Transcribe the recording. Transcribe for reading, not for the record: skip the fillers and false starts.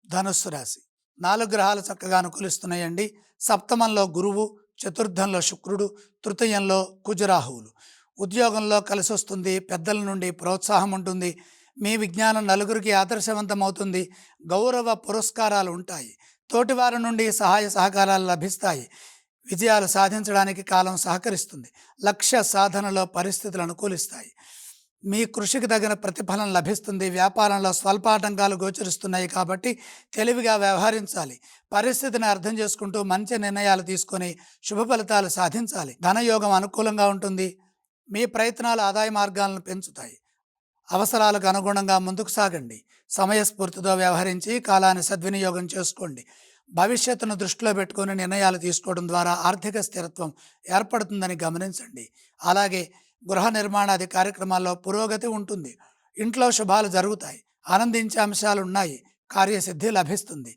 ధనుస్సు రాశి 4 గ్రహాలు చక్కగా అనుకూలిస్తున్నాయండి. సప్తమంలో గురువు, చతుర్థంలో శుక్రుడు, తృతీయంలో కుజరాహువులు. ఉద్యోగంలో కలిసొస్తుంది. పెద్దల నుండి ప్రోత్సాహం ఉంటుంది. మీ విజ్ఞానం నలుగురికి ఆదర్శవంతమవుతుంది. గౌరవ పురస్కారాలు ఉంటాయి. తోటివారి నుండి సహాయ సహకారాలు లభిస్తాయి. విజయాలు సాధించడానికి కాలం సహకరిస్తుంది. లక్ష్య సాధనలో పరిస్థితులు అనుకూలిస్తాయి. మీ కృషికి తగిన ప్రతిఫలం లభిస్తుంది. వ్యాపారంలో స్వల్పాటంకాలు గోచరిస్తున్నాయి కాబట్టి తెలివిగా వ్యవహరించాలి. పరిస్థితిని అర్థం చేసుకుంటూ మంచి నిర్ణయాలు తీసుకొని శుభ ఫలితాలు సాధించాలి. ధనయోగం అనుకూలంగా ఉంటుంది. మీ ప్రయత్నాలు ఆదాయ మార్గాలను పెంచుతాయి. అవసరాలకు అనుగుణంగా ముందుకు సాగండి. సమయస్ఫూర్తితో వ్యవహరించి కాలాన్ని సద్వినియోగం చేసుకోండి. భవిష్యత్తును దృష్టిలో పెట్టుకొని నిర్ణయాలు తీసుకోవడం ద్వారా ఆర్థిక స్థిరత్వం ఏర్పడుతుందని గమనించండి. అలాగే గృహ నిర్మాణాది కార్యక్రమాల్లో పురోగతి ఉంటుంది. ఇంట్లో శుభాలు జరుగుతాయి. ఆనందించే అంశాలు ఉన్నాయి. కార్యసిద్ధి లభిస్తుంది.